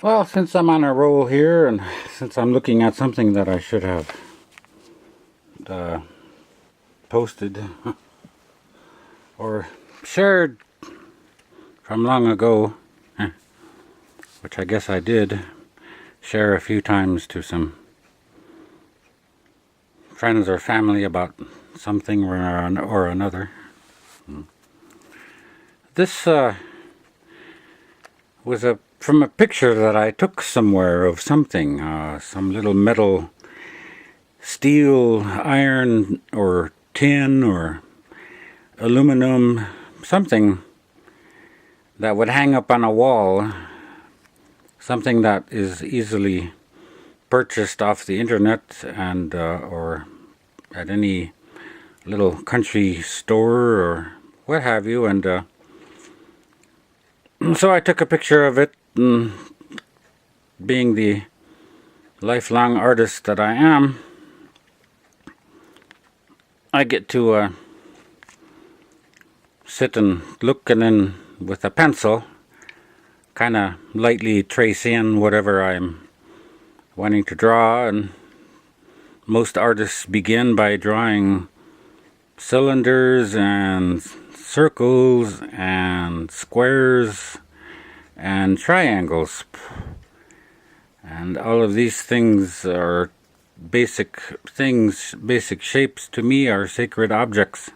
Well, since I'm on a roll here, and since I'm looking at something that I should have uh, posted or shared from long ago, which I guess I did share a few times to some friends or family about something or another. This was from a picture that I took somewhere of something, some little metal, steel, iron, or tin, or aluminum, something that would hang up on a wall, something that is easily purchased off the internet and or at any little country store or what have you, and so I took a picture of it, and being the lifelong artist that I am, I get to sit and look, and then with a pencil kind of lightly trace in whatever I'm wanting to draw. And most artists begin by drawing cylinders and circles and squares and triangles, and all of these things are basic shapes to me are sacred objects,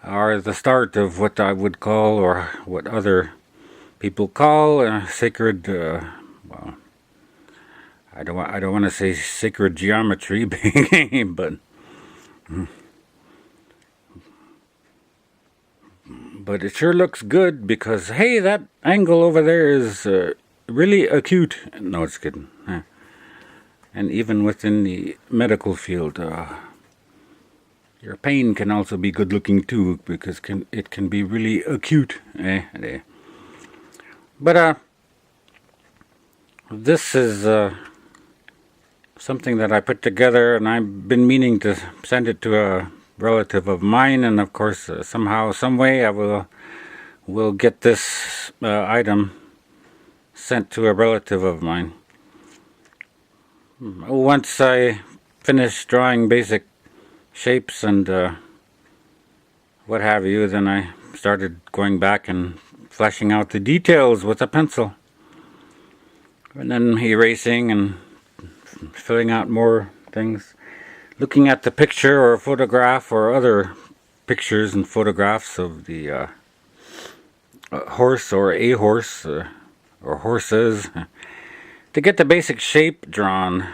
are the start of what I would call, or what other people call, sacred, well, I don't want to say sacred geometry, but it sure looks good, because hey, that angle over there is really acute. No, it's kidding. And even within the medical field, your pain can also be good looking too, because it can be really acute. But this is something that I put together, and I've been meaning to send it to a relative of mine, and of course somehow, some way, I will get this item sent to a relative of mine. Once I finished drawing basic shapes and what have you, then I started going back and fleshing out the details with a pencil, and then erasing and filling out more things, looking at the picture or photograph or other pictures and photographs of the horse or a horse or horses, to get the basic shape drawn.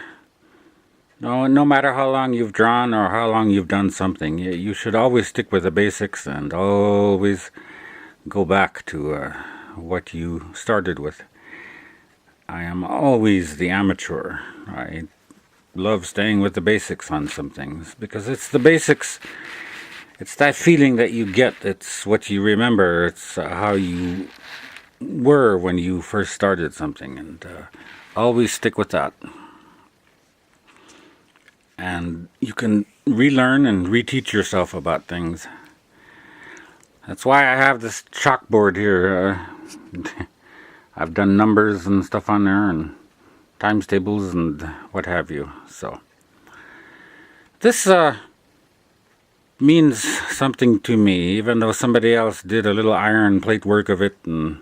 No matter how long you've drawn or how long you've done something, you should always stick with the basics and always go back to what you started with. I am always the amateur. I love staying with the basics on some things, because it's the basics. It's that feeling that you get. It's what you remember. It's how you were when you first started something, and always stick with that. And you can relearn and reteach yourself about things. That's why I have this chalkboard here. I've done numbers and stuff on there, and times tables and what have you. So this means something to me, even though somebody else did a little iron plate work of it and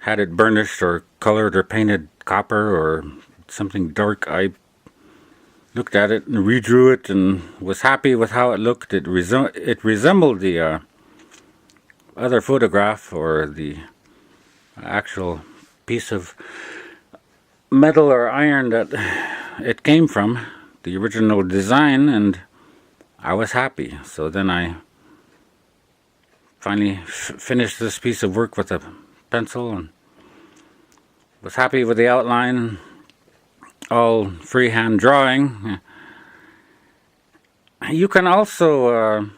had it burnished or colored or painted copper or something dark. I looked at it and redrew it and was happy with how it looked. It resembled the other photograph, or the actual piece of metal or iron that it came from, the original design, and I was happy. So then I finally finished this piece of work with a pencil and was happy with the outline, all freehand drawing. You can also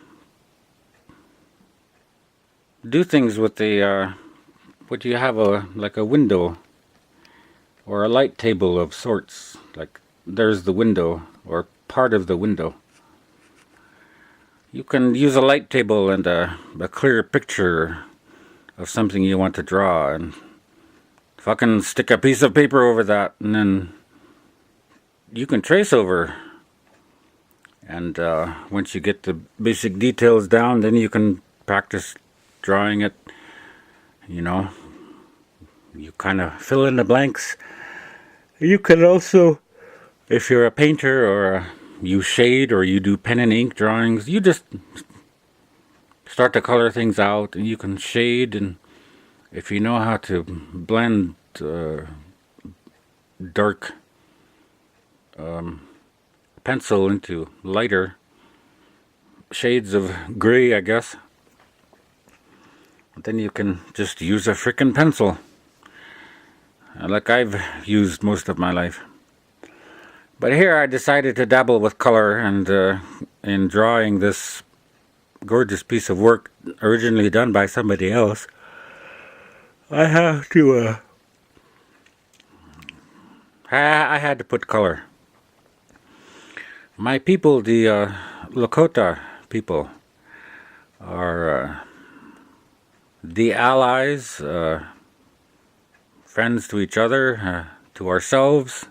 do things with the what do you have, like a window or a light table of sorts. Like there's the window or part of the window. You can use a light table and a clear picture of something you want to draw, and fucking stick a piece of paper over that, and then you can trace over. And once you get the basic details down, then you can practice drawing it. You know, you kind of fill in the blanks. You can also, if you're a painter or you shade or you do pen and ink drawings, you just start to color things out, and you can shade. And if you know how to blend dark pencil into lighter shades of gray, I guess, then you can just use a frickin' pencil, like I've used most of my life. But here I decided to dabble with color, and in drawing this gorgeous piece of work originally done by somebody else, I have to I had to put color. My people, the Lakota people, are the allies, friends to each other, to ourselves,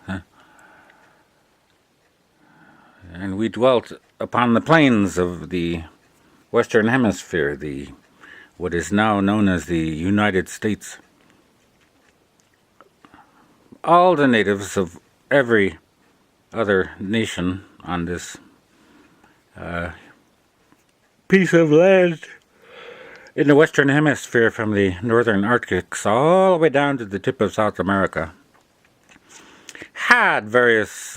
and we dwelt upon the plains of the Western Hemisphere, what is now known as the United States. All the natives of every other nation on this piece of land in the Western Hemisphere, from the northern Arctics all the way down to the tip of South America, had various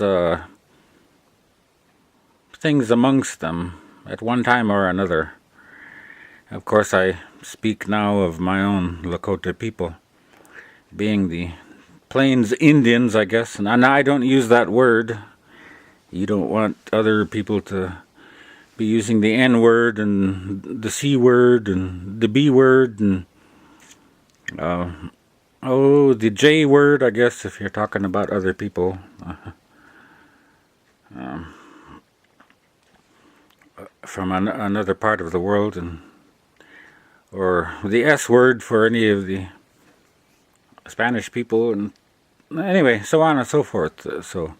things amongst them at one time or another. Of course, I speak now of my own Lakota people, being the Plains Indians, I guess. And I don't use that word. You don't want other people to be using the N word and the C word and the B word and the J word, I guess, if you're talking about other people. From another part of the world, or the S word for any of the Spanish people, and anyway, so on and so forth. So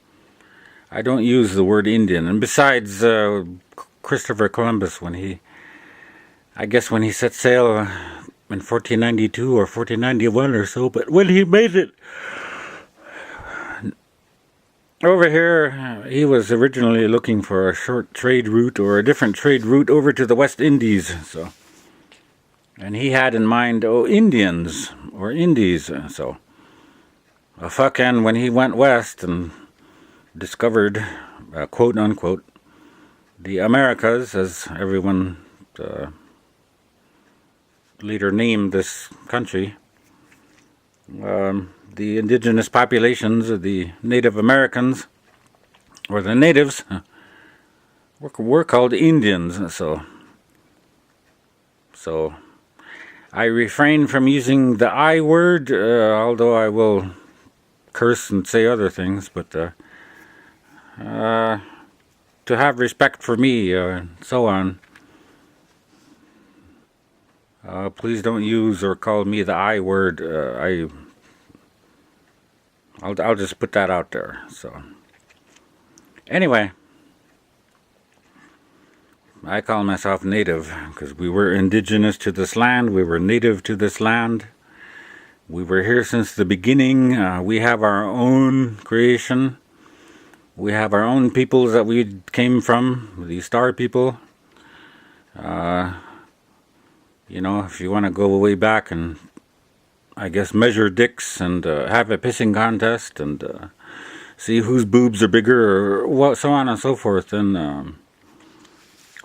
I don't use the word Indian. And besides, Christopher Columbus, when he set sail in 1492 or 1491 or so, but when he made it over here, he was originally looking for a short trade route or a different trade route over to the West Indies. And he had in mind, Indians or Indies. So, fucking when he went west and discovered, quote unquote, the Americas, as everyone later named this country, the indigenous populations of the Native Americans, or the natives, were called Indians. So I refrain from using the I word, although I will curse and say other things, but to have respect for me, and so on. Please don't use or call me the I word. I'll just put that out there. So anyway, I call myself native because we were indigenous to this land. We were native to this land. We were here since the beginning. We have our own creation. We have our own peoples that we came from, the Star people. If you want to go way back and, I guess, measure dicks and have a pissing contest and see whose boobs are bigger, or so on and so forth, and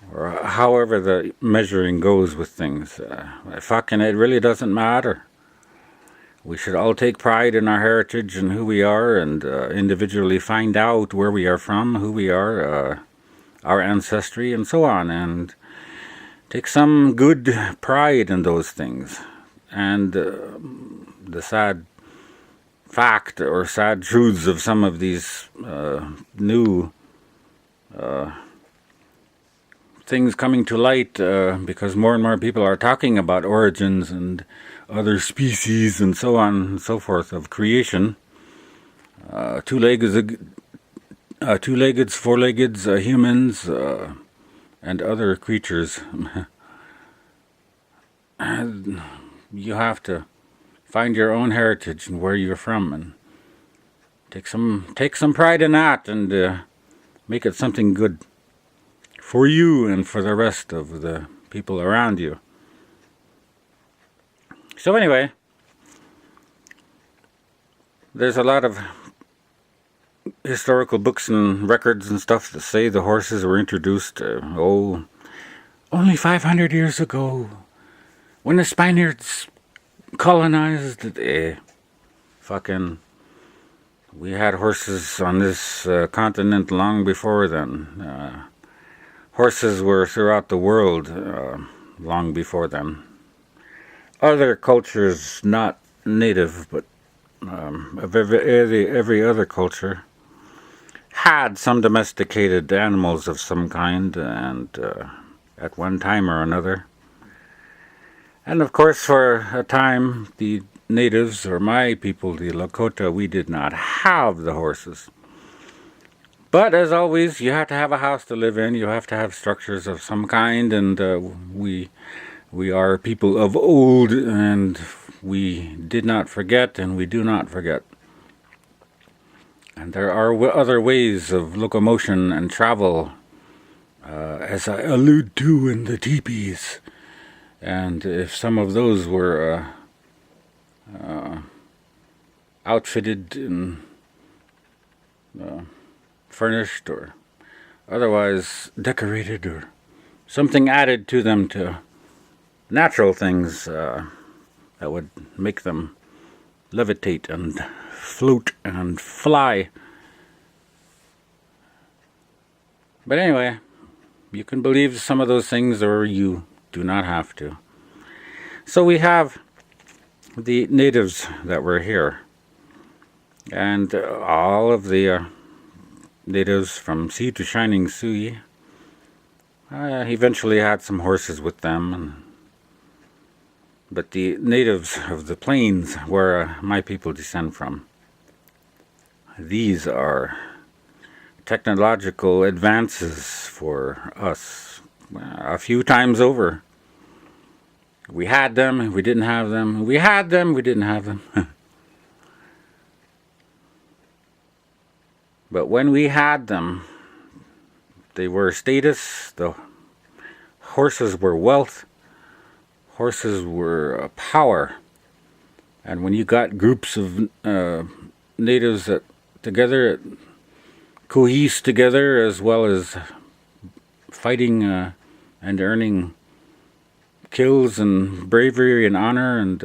or however the measuring goes with things. Fucking, it really doesn't matter. We should all take pride in our heritage and who we are, and individually find out where we are from, who we are, our ancestry, and so on, and take some good pride in those things. And the sad fact or sad truths of some of these new things coming to light, because more and more people are talking about origins and other species and so on and so forth of creation. Two-legged, four-legged humans, and other creatures. You have to find your own heritage and where you're from, and take some pride in that, and make it something good for you and for the rest of the people around you. So anyway, there's a lot of historical books and records and stuff that say the horses were introduced, only 500 years ago, when the Spaniards colonized. We had horses on this continent long before then. Horses were throughout the world long before then. Other cultures, not native, but of every other culture, had some domesticated animals of some kind, and at one time or another. And of course, for a time, the natives, or my people, the Lakota, we did not have the horses. But as always, you have to have a house to live in. You have to have structures of some kind, and we are people of old, and we did not forget, and we do not forget. And there are other ways of locomotion and travel, as I allude to in the teepees. And if some of those were outfitted and furnished or otherwise decorated, or something added to them to natural things that would make them levitate and float and fly. But anyway, you can believe some of those things, or you do not have to. So we have the natives that were here, and all of the natives from sea to shining sea eventually had some horses with them, but the natives of the plains, where my people descend from, these are technological advances for us a few times over. We had them, we didn't have them. We had them, we didn't have them. But when we had them, they were status. The horses were wealth. Horses were power. And when you got groups of natives that together, cohesed together, as well as fighting and earning kills and bravery and honor and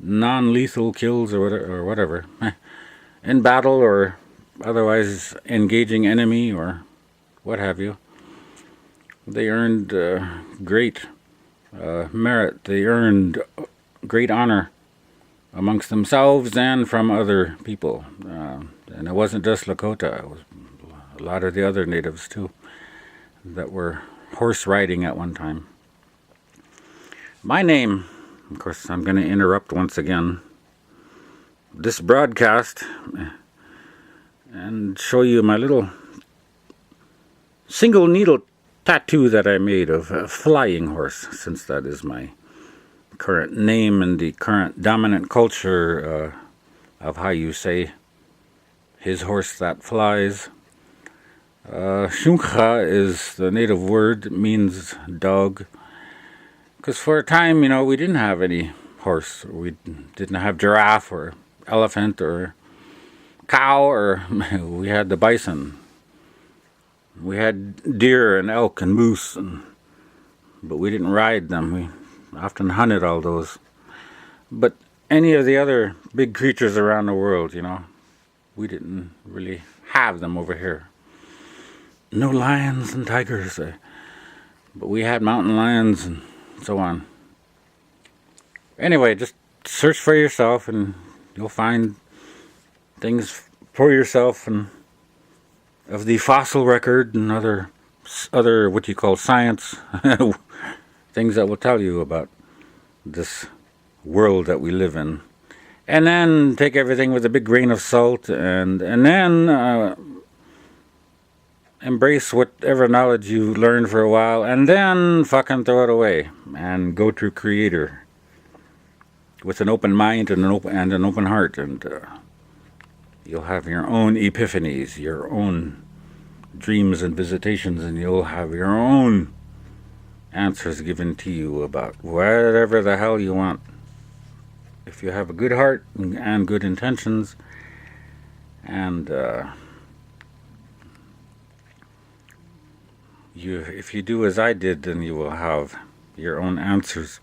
non-lethal kills or whatever in battle, or otherwise engaging enemy or what have you, they earned great merit. They earned great honor amongst themselves and from other people. And it wasn't just Lakota, it was a lot of the other natives too that were horse riding at one time. My name, of course, I'm going to interrupt once again this broadcast and show you my little single needle tattoo that I made of a flying horse, since that is my current name in the current dominant culture of how you say his horse that flies. Shunkha is the native word. It means dog. Because for a time, we didn't have any horse. We didn't have giraffe or elephant or cow, or we had the bison. We had deer and elk and moose, but we didn't ride them. We often hunted all those. But any of the other big creatures around the world, we didn't really have them over here. No lions and tigers, but we had mountain lions and so on. Anyway, just search for yourself and you'll find things for yourself, and of the fossil record and other what you call science things that will tell you about this world that we live in. And then take everything with a big grain of salt, and then embrace whatever knowledge you learned for a while, and then fucking throw it away and go to Creator with an open mind and an open heart, and you'll have your own epiphanies, your own dreams and visitations, and you'll have your own answers given to you about whatever the hell you want. If you have a good heart and good intentions, and if you do as I did, then you will have your own answers.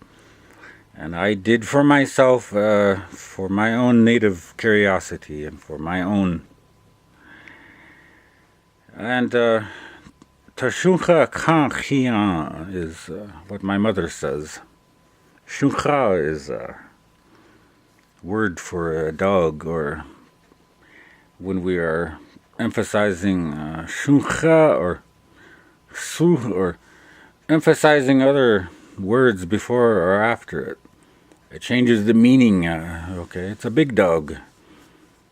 And I did for myself, for my own native curiosity, and for my own. And Tashuncha Kanchian is what my mother says. Shuncha is a word for a dog, or when we are emphasizing shuncha or su, or emphasizing other words before or after it. It changes the meaning. Okay, it's a big dog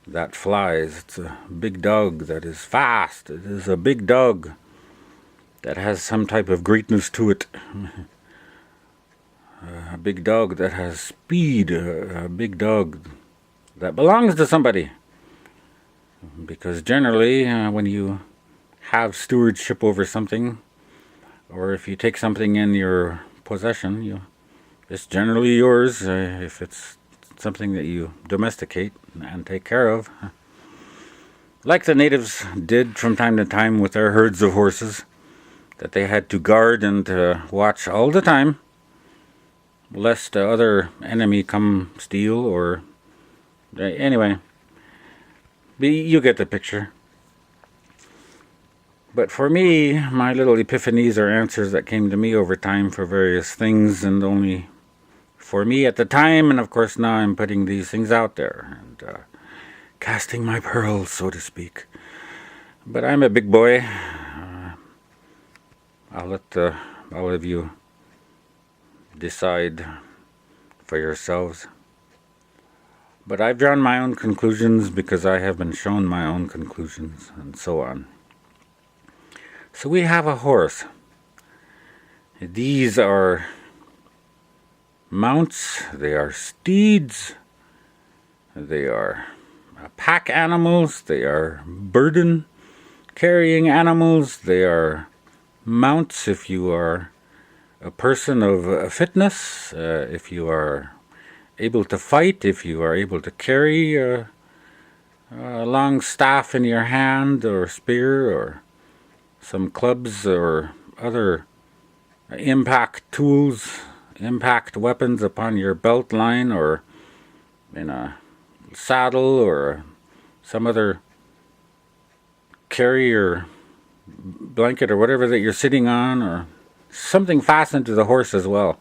that flies. It's a big dog that is fast. It is a big dog that has some type of greatness to it. A big dog that has speed. A big dog that belongs to somebody. Because generally, when you have stewardship over something, or if you take something in your possession, it's generally yours if it's something that you domesticate and take care of. Like the natives did from time to time with their herds of horses that they had to guard and watch all the time, lest other enemy come steal or... Anyway, you get the picture. But for me, my little epiphanies are answers that came to me over time for various things, and only for me at the time, and of course now I'm putting these things out there and casting my pearls, so to speak. But I'm a big boy. I'll let all of you decide for yourselves. But I've drawn my own conclusions because I have been shown my own conclusions, and so on. So we have a horse. These are mounts, they are steeds, they are pack animals, they are burden carrying animals, they are mounts if you are a person of fitness, if you are able to fight, if you are able to carry a long staff in your hand, or spear, or some clubs, or other impact tools, impact weapons upon your belt line, or in a saddle, or some other carrier blanket, or whatever that you're sitting on, or something fastened to the horse as well.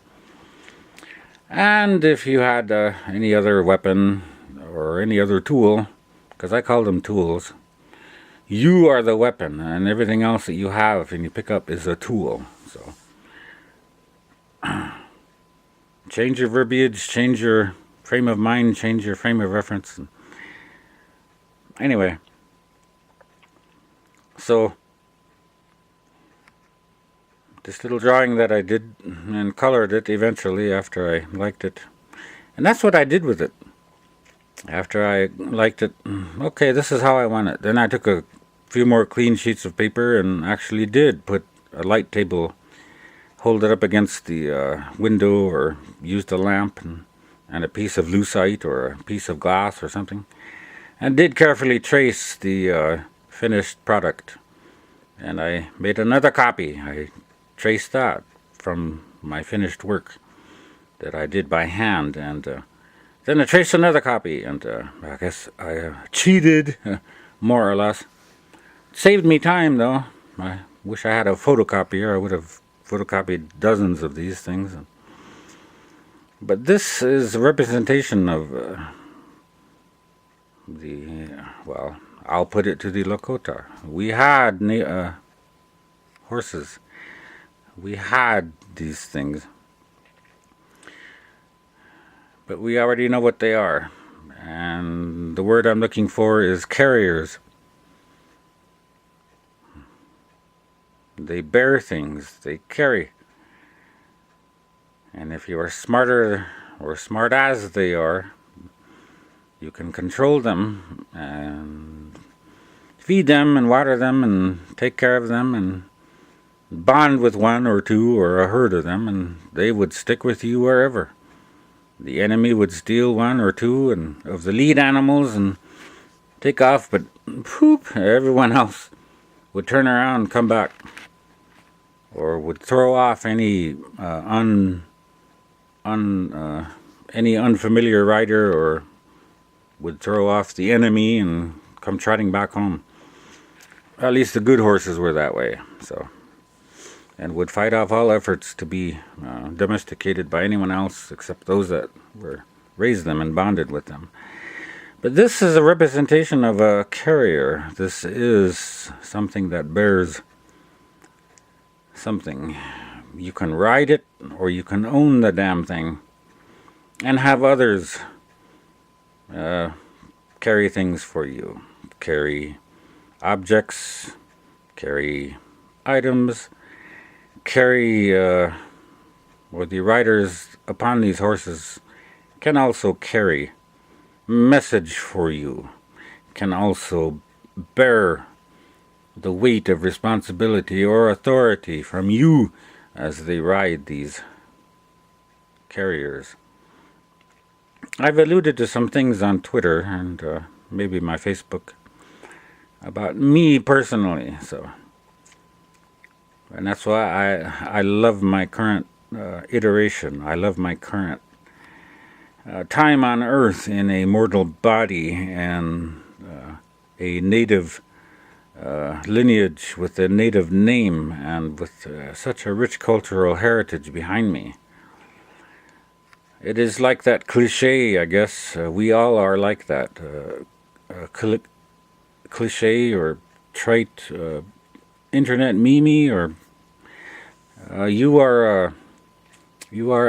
And if you had any other weapon or any other tool, because I call them tools, you are the weapon, and everything else that you have and you pick up is a tool. So change your verbiage, change your frame of mind, change your frame of reference. Anyway, so this little drawing that I did and colored it eventually after I liked it. And that's what I did with it. After I liked it, okay, this is how I want it. Then I took a few more clean sheets of paper and actually did put a light table, hold it up against the window, or used a lamp and a piece of lucite or a piece of glass or something, and did carefully trace the finished product. And I made another copy. I traced that from my finished work that I did by hand, and then I traced another copy, and I guess I cheated, more or less. It saved me time, though. I wish I had a photocopier. I would have photocopied dozens of these things. But this is a representation of well, I'll put it to the Lakota. We had horses. We had these things. But we already know what they are. And the word I'm looking for is carriers. They bear things, they carry. And if you are smarter or smart as they are, you can control them and feed them and water them and take care of them and bond with one or two or a herd of them, and they would stick with you wherever. The enemy would steal one or two of the lead animals and take off, but poop, everyone else would turn around and come back, or would throw off any any unfamiliar rider, or would throw off the enemy and come trotting back home. At least the good horses were that way, so, and would fight off all efforts to be domesticated by anyone else except those that were raised them and bonded with them. But this is a representation of a carrier. This is something that bears something. You can ride it, or you can own the damn thing and have others carry things for you. Carry objects, carry items, carry, or the riders upon these horses can also carry message for you, can also bear the weight of responsibility or authority from you as they ride these carriers. I've alluded to some things on Twitter and maybe my Facebook about me personally, so, and that's why I love my current iteration. I love my current time on Earth in a mortal body and a native lineage with a native name and with such a rich cultural heritage behind me. It is like that cliche, I guess. We all are like that. Cliche or trite internet meme, or you are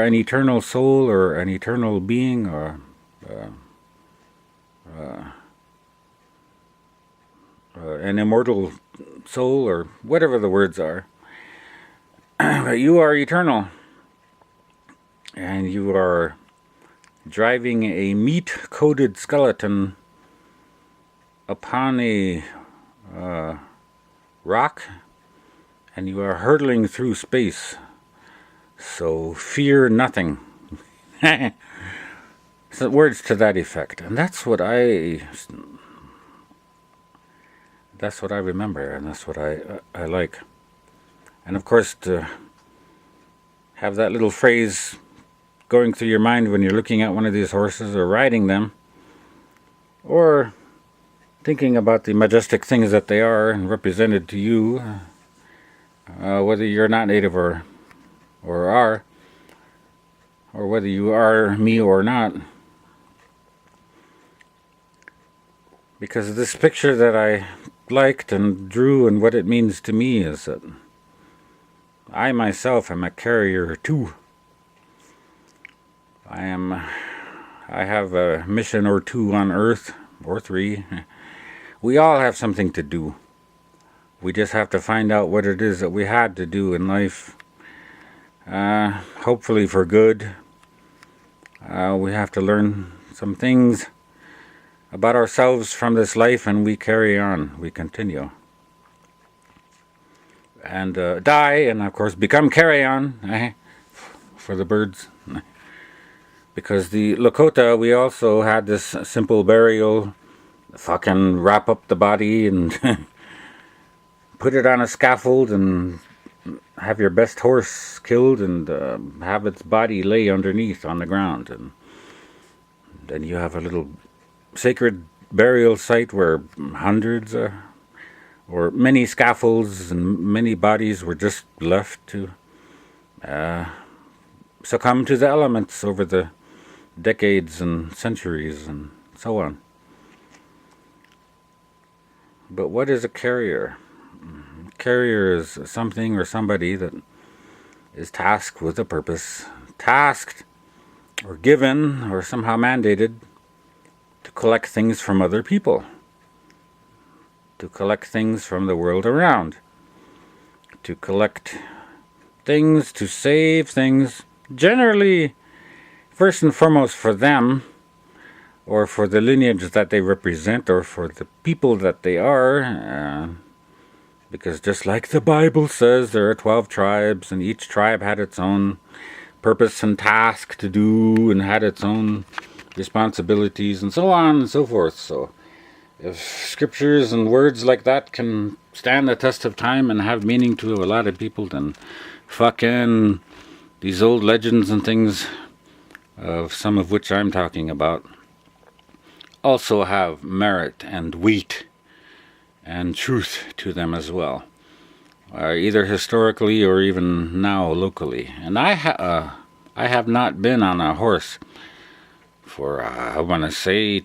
an eternal soul or an eternal being, or an immortal soul, or whatever the words are. You are eternal, and you are driving a meat-coated skeleton upon a rock, and you are hurtling through space. So fear nothing. So words to that effect, and that's what I remember, and that's what I like. And of course, to have that little phrase going through your mind when you're looking at one of these horses or riding them, or thinking about the majestic things that they are and represented to you, whether you're not native or are, or whether you are me or not. Because this picture that I liked and drew, and what it means to me is that I myself am a carrier too. I have a mission or two on Earth, or three. We all have something to do. We just have to find out what it is that we had to do in life. Hopefully for good. We have to learn some things about ourselves from this life, and we carry on. We continue. And die, and of course become carry-on for the birds. Because the Lakota, we also had this simple burial, fucking wrap up the body and put it on a scaffold and have your best horse killed and have its body lay underneath on the ground. And then you have a little sacred burial site where hundreds or many scaffolds and many bodies were just left to succumb to the elements over the decades and centuries and so on. But what is a carrier? A carrier is something or somebody that is tasked with a purpose, tasked or given or somehow mandated to collect things from other people, to collect things from the world around, to collect things, to save things, generally, first and foremost for them, or for the lineage that they represent, or for the people that they are, because just like the Bible says, there are 12 tribes, and each tribe had its own purpose and task to do, and had its own responsibilities, and so on and so forth. So if scriptures and words like that can stand the test of time and have meaning to a lot of people, then fucking these old legends and things, of some of which I'm talking about, also have merit and weight and truth to them as well, either historically or even now locally. And I have not been on a horse for, I want to say,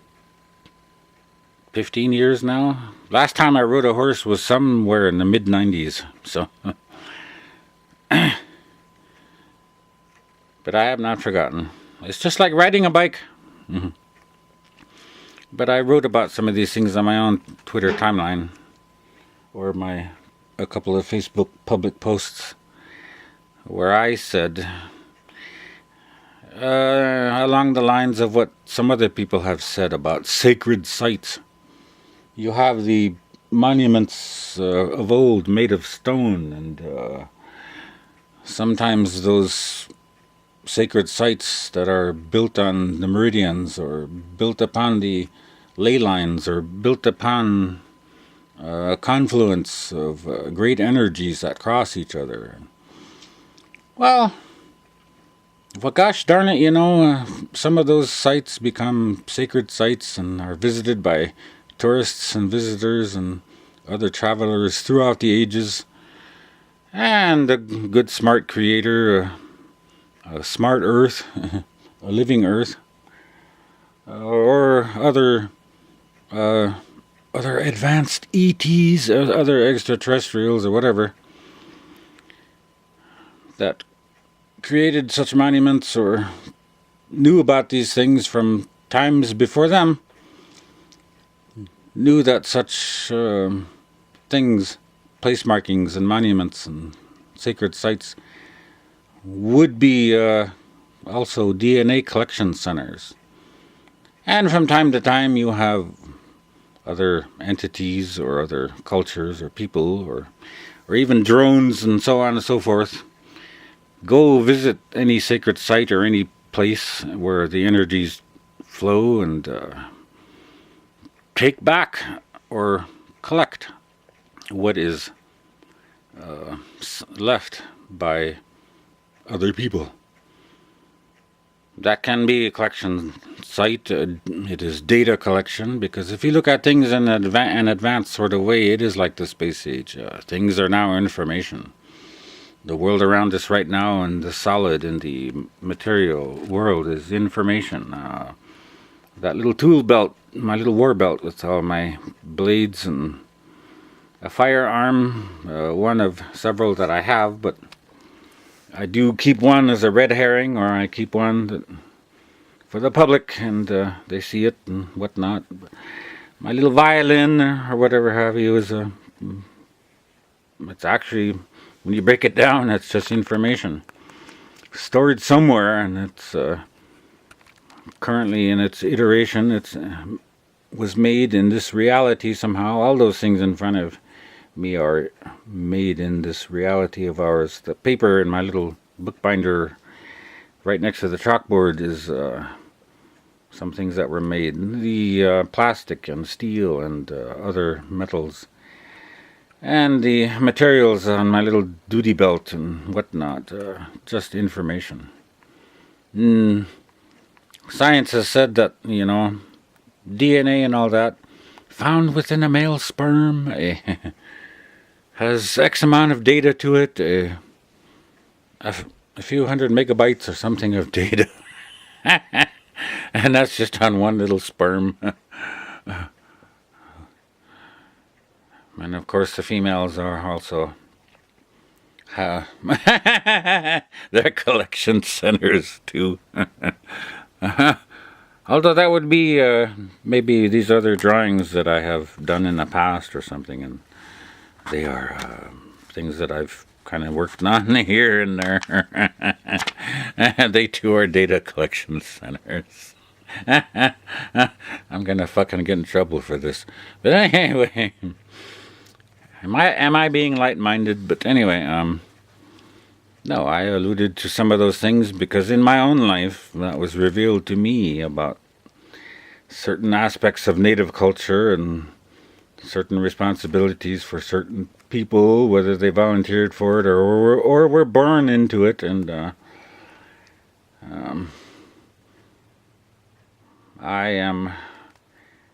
15 years now. Last time I rode a horse was somewhere in the mid-90s, so... But I have not forgotten. It's just like riding a bike. But I wrote about some of these things on my own Twitter timeline, or a couple of Facebook public posts, where I said, along the lines of what some other people have said about sacred sites. You have the monuments of old made of stone, and sometimes those sacred sites that are built on the meridians, or built upon the ley lines, or built upon a confluence of great energies that cross each other. Well, gosh darn it, some of those sites become sacred sites and are visited by tourists and visitors and other travelers throughout the ages. And a good smart creator, a smart earth, a living earth, or other advanced ETs, other extraterrestrials or whatever, that created such monuments or knew about these things from times before them, knew that such things, place markings and monuments and sacred sites, would be also DNA collection centers. And from time to time you have other entities or other cultures or people or even drones and so on and so forth go visit any sacred site or any place where the energies flow and take back or collect what is left by other people. That can be a collection site. It is data collection, because if you look at things in an advanced sort of way, it is like the space age. Things are now information. The world around us right now, and the solid in the material world, is information. That little tool belt, my little war belt with all my blades and a firearm, one of several that I have, but I do keep one as a red herring, or I keep one that, for the public, and they see it and whatnot. My little violin, or whatever have you, is it's actually, when you break it down, it's just information stored somewhere, and it's currently in its iteration. It's was made in this reality somehow. All those things in front of me are made in this reality of ours. The paper in my little bookbinder right next to the chalkboard is some things that were made. The plastic and steel and other metals. And the materials on my little duty belt and whatnot. Just information. Science has said that, DNA and all that, found within a male sperm, has X amount of data to it, a few hundred megabytes or something of data. And that's just on one little sperm. And of course the females are also They're collection centers too. Although that would be maybe these other drawings that I have done in the past or something, and they are things that I've kind of worked on here and there. And they too are data collection centers. I'm gonna fucking get in trouble for this. But anyway, am I being light-minded? But anyway, no, I alluded to some of those things because in my own life that was revealed to me about certain aspects of native culture and certain responsibilities for certain people, whether they volunteered for it or were born into it, and I am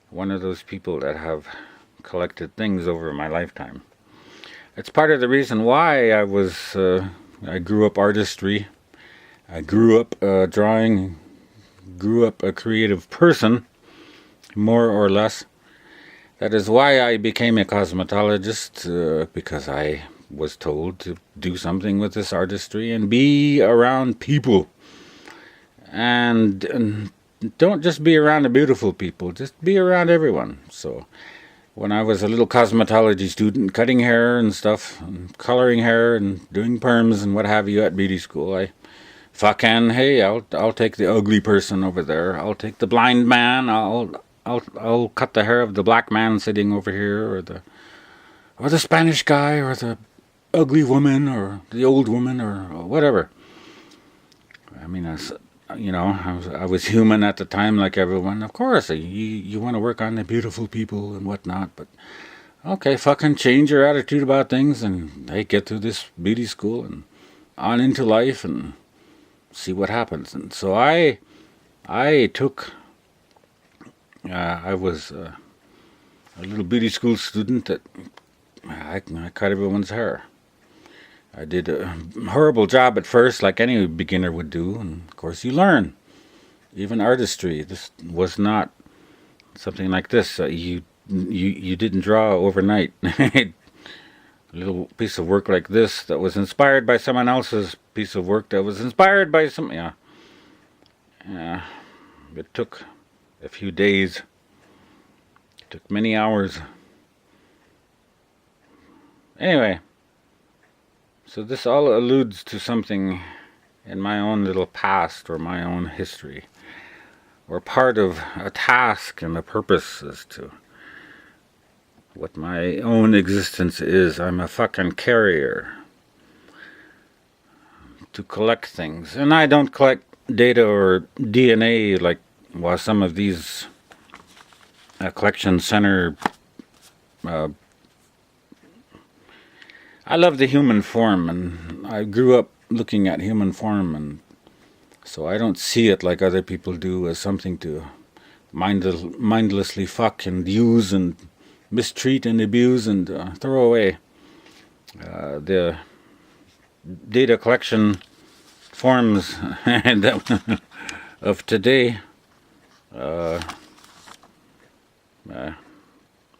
one of those people that have collected things over my lifetime. It's part of the reason why I grew up artistry. I grew up drawing, grew up a creative person, more or less. That is why I became a cosmetologist, because I was told to do something with this artistry and be around people. And don't just be around the beautiful people, just be around everyone. So when I was a little cosmetology student, cutting hair and stuff, and coloring hair and doing perms and what have you at beauty school, I fucking, hey, I'll take the ugly person over there. I'll take the blind man. I'll cut the hair of the black man sitting over here, or the Spanish guy, or the ugly woman, or the old woman, or whatever. I mean, I was human at the time, like everyone. Of course, you want to work on the beautiful people and whatnot, but okay, fucking change your attitude about things, and hey, get through this beauty school and on into life and see what happens. And so I took. I was a little beauty school student that I cut everyone's hair. I did a horrible job at first, like any beginner would do, and of course you learn. Even artistry, this was not something like this. You didn't draw overnight. A little piece of work like this that was inspired by someone else's piece of work that was inspired by some. Yeah. It took a few days. It took many hours. Anyway, so this all alludes to something in my own little past or my own history, or part of a task and a purpose as to what my own existence is. I'm a fucking carrier to collect things, and I don't collect data or DNA like some of these collection center. I love the human form, and I grew up looking at human form, and so I don't see it like other people do as something to mindlessly fuck and use and mistreat and abuse and throw away. The data collection forms of today.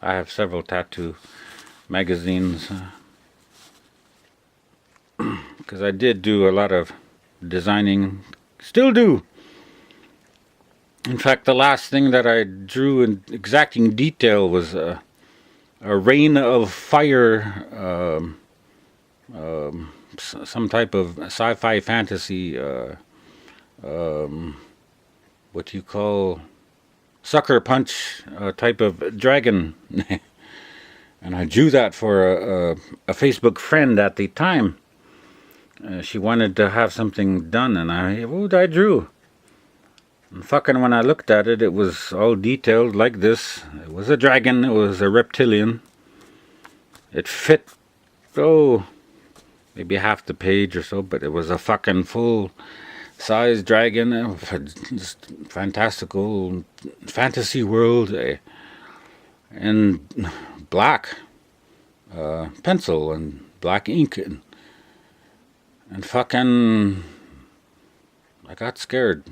I have several tattoo magazines because I did do a lot of designing, still do. In fact, the last thing that I drew in exacting detail was a rain of fire, some type of sci-fi fantasy, what you call sucker punch type of dragon. And I drew that for a Facebook friend at the time. She wanted to have something done, and I drew. And fucking when I looked at it, it was all detailed like this. It was a dragon, it was a reptilian. It fit, maybe half the page or so, but it was a fucking full-size dragon, just fantastical fantasy world, and black pencil and black ink, and fucking, I got scared.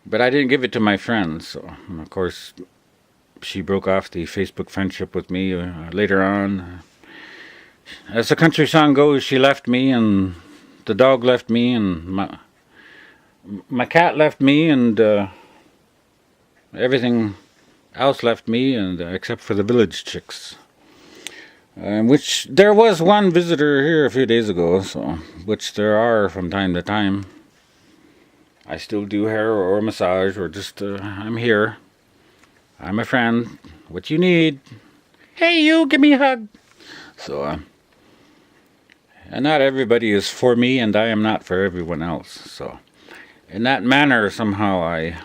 But I didn't give it to my friend, so of course she broke off the Facebook friendship with me later on. As the country song goes, she left me, and the dog left me, and my cat left me, and everything else left me, and except for the village chicks. Which there was one visitor here a few days ago, so which there are from time to time. I still do hair or massage, or just I'm here. I'm a friend. What you need? Hey, you, give me a hug. So, and not everybody is for me, and I am not for everyone else. So, in that manner, somehow I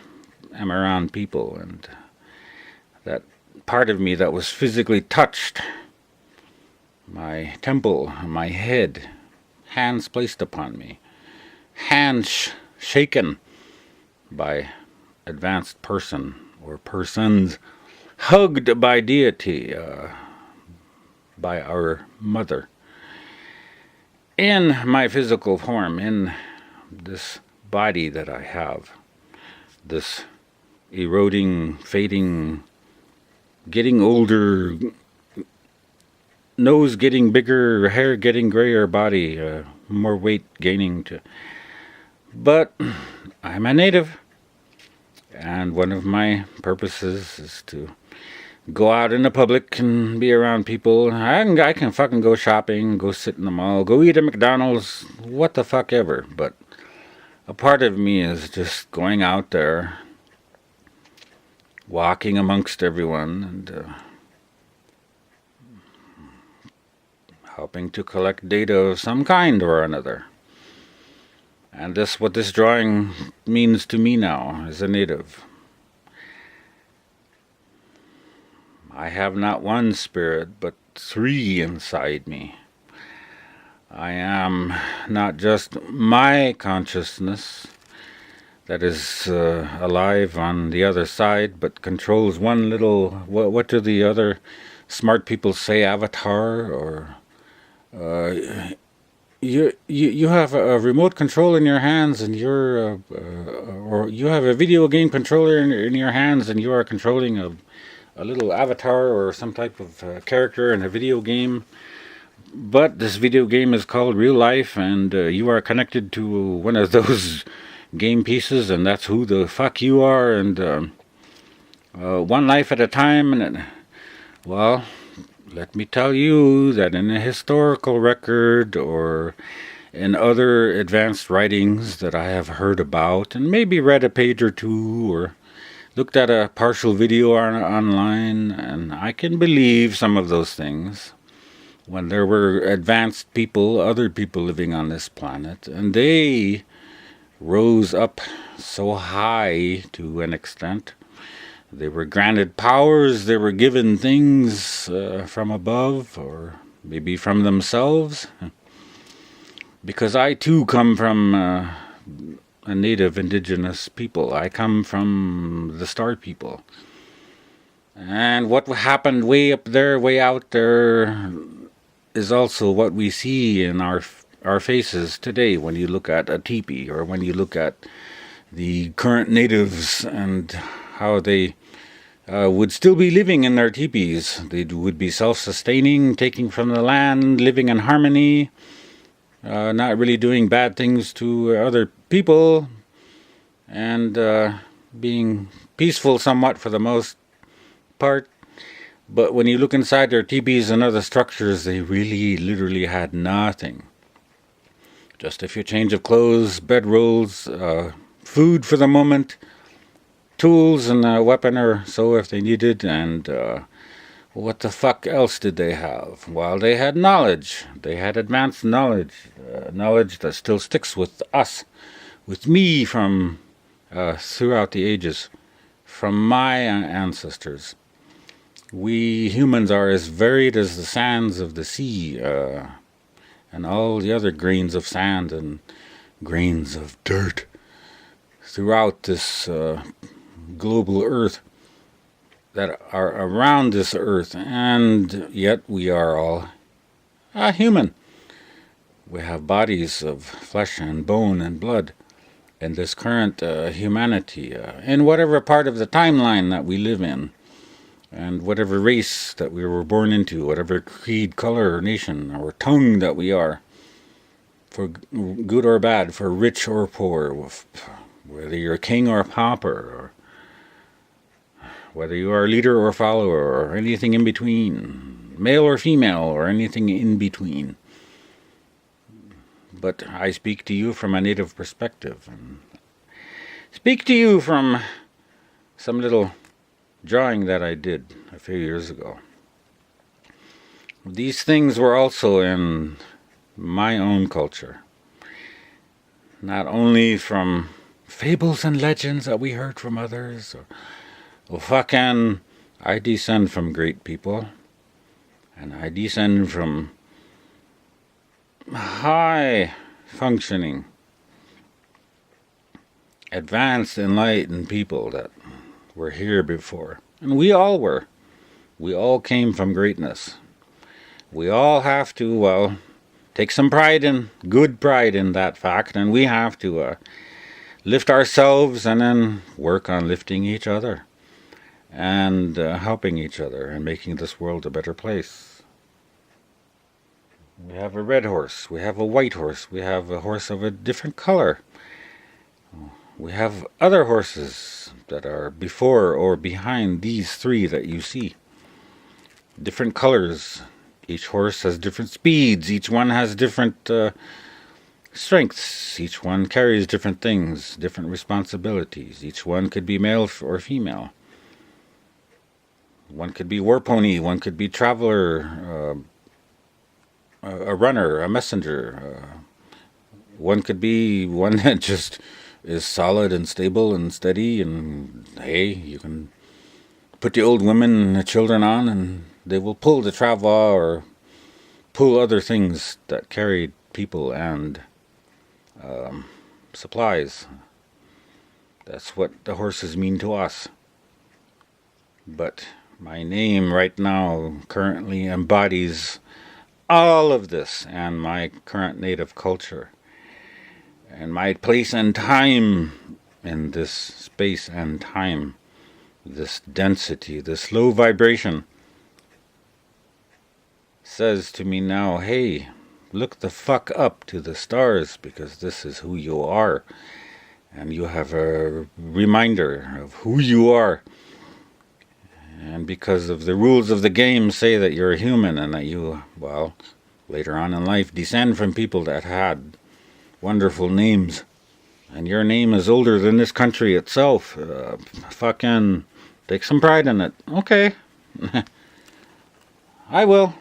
am around people, and that part of me that was physically touched, my temple, my head, hands placed upon me, hands shaken by advanced person or persons, hugged by deity, by our mother, in my physical form, in this body that I have, this eroding, fading, getting older, nose getting bigger, hair getting grayer body, more weight gaining to. But I'm a native, and one of my purposes is to go out in the public and be around people. I can fucking go shopping, go sit in the mall, go eat at McDonald's, what the fuck ever. But a part of me is just going out there, walking amongst everyone, and helping to collect data of some kind or another. And this, what this drawing means to me now as a native. I have not one spirit, but three inside me. I am not just my consciousness that is alive on the other side, but controls one little, what do the other smart people say, avatar, or you have a remote control in your hands, and you're or you have a video game controller in your hands, and you are controlling a little avatar or some type of character in a video game. But this video game is called real life, and you are connected to one of those game pieces, and that's who the fuck you are, and one life at a time. And well, let me tell you that in a historical record or in other advanced writings that I have heard about, and maybe read a page or two, or looked at a partial video online, and I can believe some of those things. When there were advanced people, other people living on this planet, and they rose up so high to an extent. They were granted powers, they were given things from above, or maybe from themselves. Because I too come from a native indigenous people. I come from the star people. And what happened way up there, way out there, is also what we see in our faces today when you look at a teepee, or when you look at the current natives and how they would still be living in their teepees. They would be self-sustaining, taking from the land, living in harmony, not really doing bad things to other people, and being peaceful somewhat for the most part. But when you look inside their teepees and other structures, they really literally had nothing. Just a few change of clothes, bedrolls, food for the moment, tools and a weapon or so if they needed, and what the fuck else did they have? Well, they had knowledge. They had advanced knowledge, knowledge that still sticks with us, with me from throughout the ages, from my ancestors. We humans are as varied as the sands of the sea, and all the other grains of sand and grains of dirt throughout this global earth that are around this earth, and yet we are all human. We have bodies of flesh and bone and blood, and this current humanity, in whatever part of the timeline that we live in, and whatever race that we were born into, whatever creed, color, or nation, or tongue that we are, for good or bad, for rich or poor, whether you're a king or a pauper, or whether you are a leader or a follower, or anything in between, male or female, or anything in between. But I speak to you from a native perspective, and speak to you from some little drawing that I did a few years ago. These things were also in my own culture, not only from fables and legends that we heard from others, fucking, I descend from great people, and I descend from high functioning, advanced, enlightened people that were here before. And we all were. We all came from greatness. We all have to, take some good pride in that fact, and we have to lift ourselves and then work on lifting each other and helping each other and making this world a better place. We have a red horse, we have a white horse, we have a horse of a different color. We have other horses that are before or behind these three that you see. Different colors. Each horse has different speeds. Each one has different strengths. Each one carries different things, different responsibilities. Each one could be male or female. One could be war pony. One could be traveler, a runner, a messenger. One could be one that just is solid and stable and steady, and hey, you can put the old women and the children on and they will pull the travois or pull other things that carry people and supplies. That's what the horses mean to us. But my name right now currently embodies all of this and my current native culture. And my place and time in this space and time, this density, this low vibration, says to me now, hey, look the fuck up to the stars, because this is who you are. And you have a reminder of who you are. And because of the rules of the game say that you're a human and that you, later on in life, descend from people that had wonderful names, and your name is older than this country itself. Fucking take some pride in it. Okay. I will.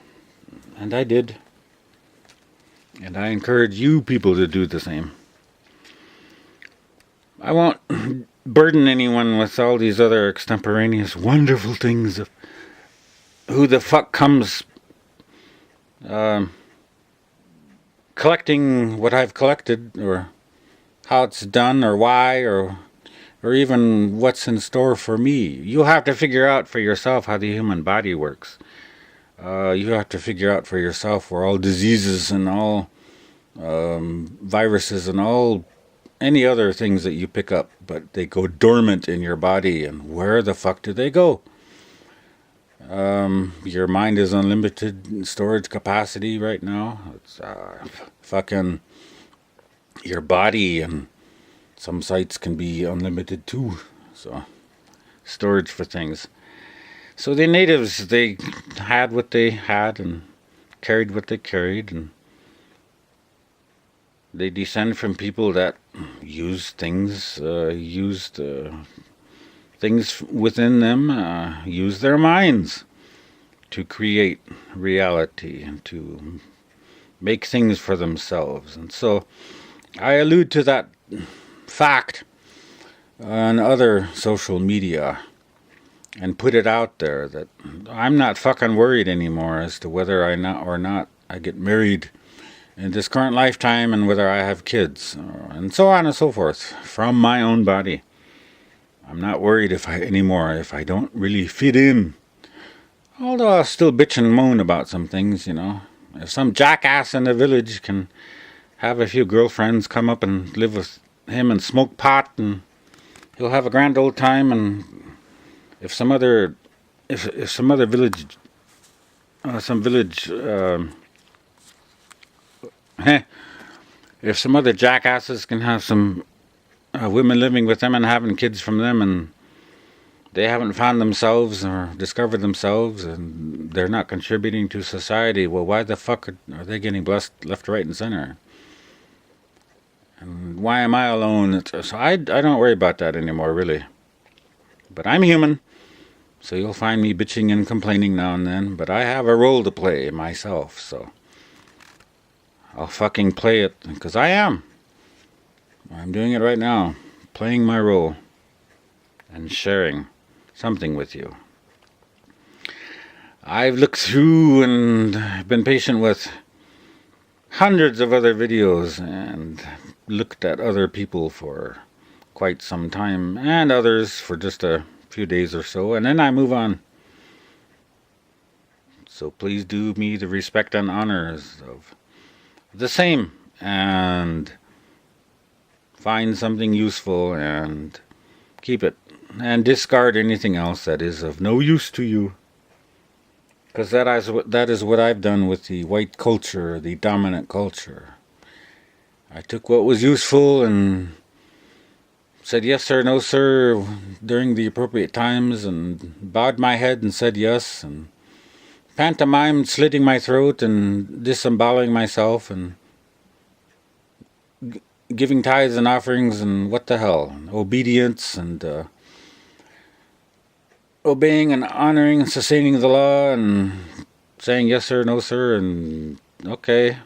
And I did. And I encourage you people to do the same. I won't burden anyone with all these other extemporaneous wonderful things of who the fuck comes collecting what I've collected, or how it's done, or why, or even what's in store for me. You have to figure out for yourself how the human body works. You have to figure out for yourself where all diseases and all viruses and all any other things that you pick up, but they go dormant in your body, and where the fuck do they go? Your mind is unlimited storage capacity right now. It's fucking your body, and some sites can be unlimited too. So storage for things. So the natives, they had what they had and carried what they carried, and they descend from people that used things within them, use their minds to create reality and to make things for themselves. And so I allude to that fact on other social media and put it out there that I'm not fucking worried anymore as to whether or not I get married in this current lifetime, and whether I have kids, and so on and so forth, from my own body. I'm not worried anymore if I don't really fit in. Although I'll still bitch and moan about some things, you know. If some jackass in the village can have a few girlfriends come up and live with him and smoke pot, and he'll have a grand old time, and if some other if some other village, if some other jackasses can have some women living with them and having kids from them, and they haven't found themselves or discovered themselves, and they're not contributing to society, well, why the fuck are they getting blessed left, right, and center? And why am I alone? So I don't worry about that anymore, really. But I'm human, so you'll find me bitching and complaining now and then, but I have a role to play myself, so I'll fucking play it, because I am. I'm doing it right now, playing my role and sharing something with you. I've looked through and been patient with hundreds of other videos and looked at other people for quite some time, and others for just a few days or so, and then I move on. So please do me the respect and honors of the same, and find something useful and keep it, and discard anything else that is of no use to you. Because that is what I've done with the white culture, the dominant culture. I took what was useful and said yes sir, no sir during the appropriate times, and bowed my head and said yes, and pantomimed slitting my throat and disemboweling myself and giving tithes and offerings and what the hell, obedience and obeying and honoring and sustaining the law and saying yes sir, no sir, and okay,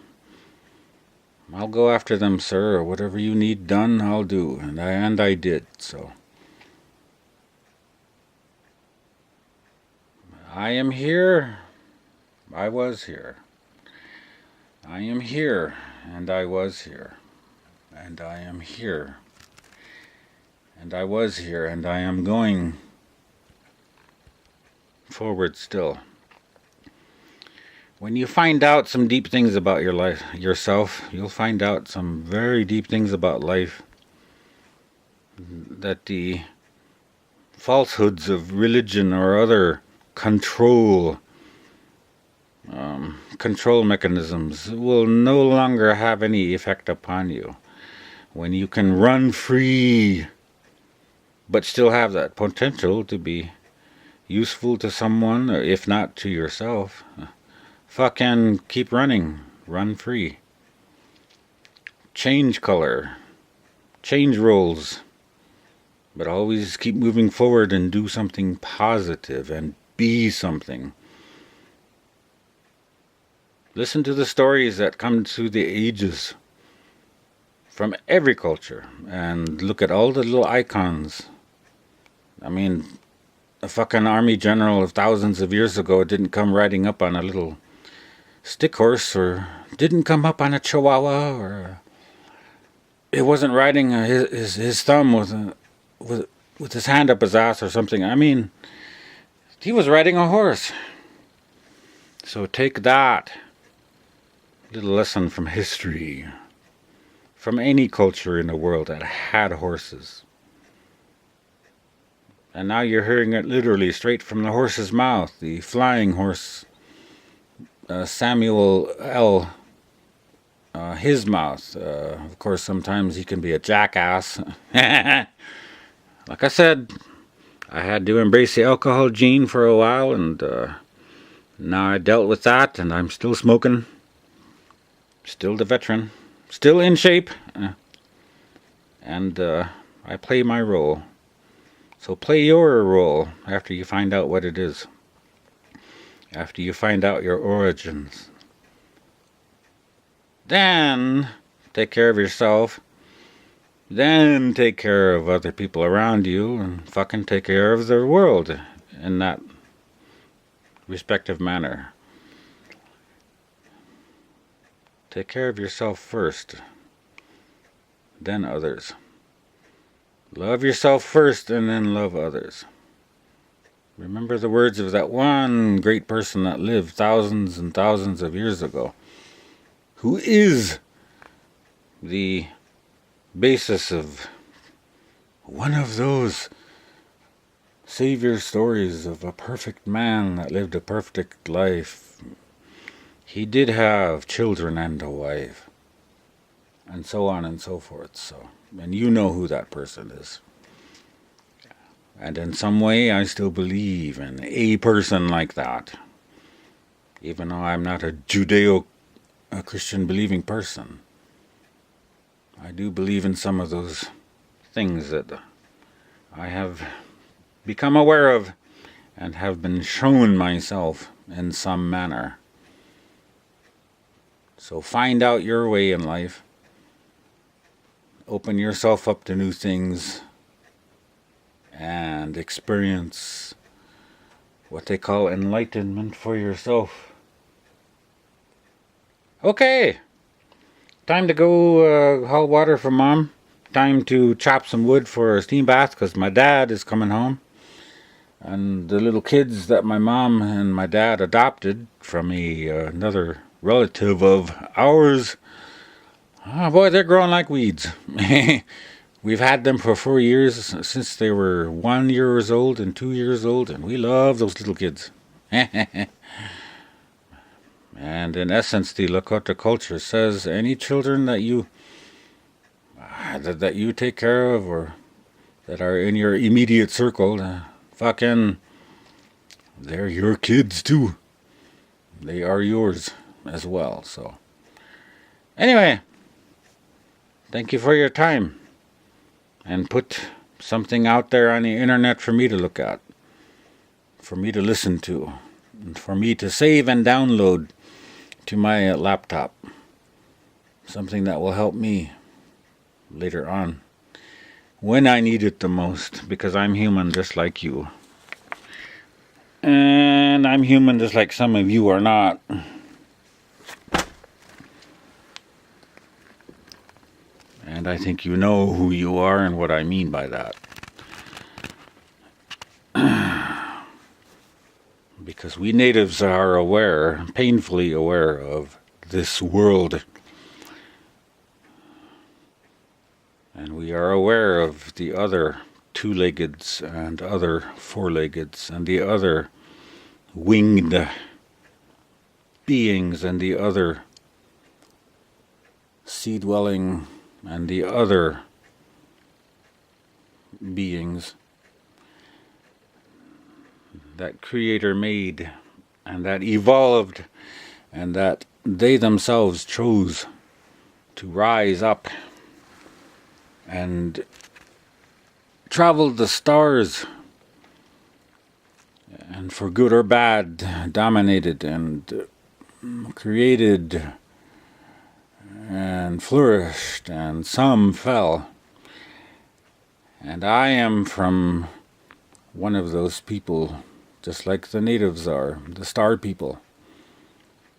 I'll go after them, sir, or whatever you need done, I'll do. And I did, so. I am here. I was here. I am here, and I was here. And I am here. And I was here, and I am going forward still. When you find out some deep things about your life, yourself, you'll find out some very deep things about life that the falsehoods of religion or other control mechanisms will no longer have any effect upon you. When you can run free, but still have that potential to be useful to someone, or if not to yourself, fucking keep running. Run free. Change color. Change roles. But always keep moving forward and do something positive and be something. Listen to the stories that come through the ages from every culture and look at all the little icons. I mean, a fucking army general of thousands of years ago didn't come riding up on a little stick horse, or didn't come up on a chihuahua, or it wasn't riding his thumb with his hand up his ass or something. I mean, he was riding a horse. So take that little lesson from history, from any culture in the world that had horses. And now you're hearing it literally straight from the horse's mouth, the flying horse, Samuel L. His mouth. Of course, sometimes he can be a jackass. Like I said, I had to embrace the alcohol gene for a while, and now I dealt with that, and I'm still smoking. Still the veteran. Still in shape. And I play my role. So play your role after you find out what it is. After you find out your origins. Then take care of yourself. Then take care of other people around you, and fucking take care of the world in that respective manner. Take care of yourself first, then others. Love yourself first and then love others. Remember the words of that one great person that lived thousands and thousands of years ago, who is the basis of one of those savior stories of a perfect man that lived a perfect life. He did have children and a wife, and so on and so forth. So, and you know who that person is. And in some way, I still believe in a person like that, even though I'm not a Judeo-Christian believing person. I do believe in some of those things that I have become aware of and have been shown myself in some manner. So find out your way in life. Open yourself up to new things and experience what they call enlightenment for yourself. Okay, time to go haul water for Mom. Time to chop some wood for a steam bath because my dad is coming home. And the little kids that my mom and my dad adopted from another relative of ours, oh boy, they're growing like weeds. We've had them for 4 years, since they were 1 year old and 2 years old, and we love those little kids. And in essence, the Lakota culture says any children that you take care of or that are in your immediate circle, they're your kids too. They are yours as well. So, anyway, thank you for your time. And put something out there on the internet for me to look at, for me to listen to, and for me to save and download to my laptop. Something that will help me later on, when I need it the most, because I'm human just like you. And I'm human just like some of you are not. And I think you know who you are and what I mean by that. Because we natives are aware, painfully aware of this world. And we are aware of the other two-leggeds and other four-leggeds and the other winged beings and the other sea-dwelling and the other beings that Creator made and that evolved and that they themselves chose to rise up and travel the stars and for good or bad dominated and created and flourished, and some fell. And I am from one of those people, just like the natives are, the star people.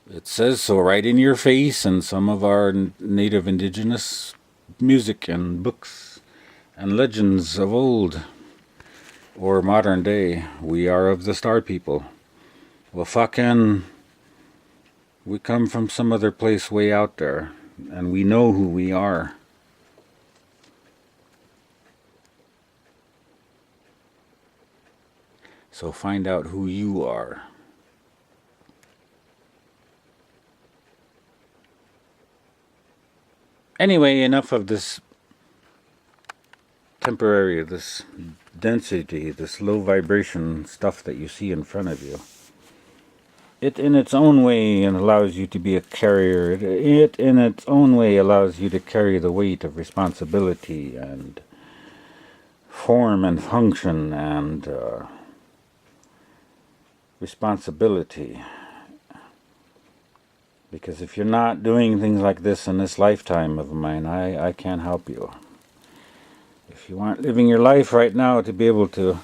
It says so right in your face in some of our native indigenous music and books and legends of old or modern day. We are of the star people. Well, we come from some other place way out there. And we know who we are. So find out who you are. Anyway, enough of this temporary, this density, this low vibration stuff that you see in front of you. It in its own way allows you to be a carrier. It in its own way allows you to carry the weight of responsibility and form and function and responsibility. Because if you're not doing things like this in this lifetime of mine, I can't help you. If you aren't living your life right now to be able to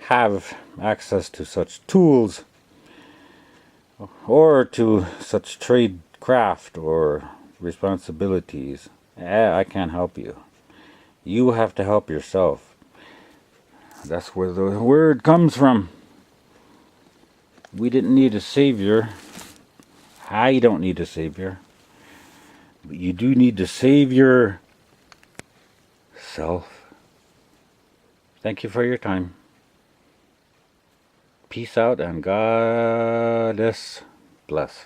have access to such tools, or to such trade craft or responsibilities, I can't help you. You have to help yourself. That's where the word comes from. We didn't need a savior. I don't need a savior. But you do need to save yourself. Thank you for your time. Peace out and God bless.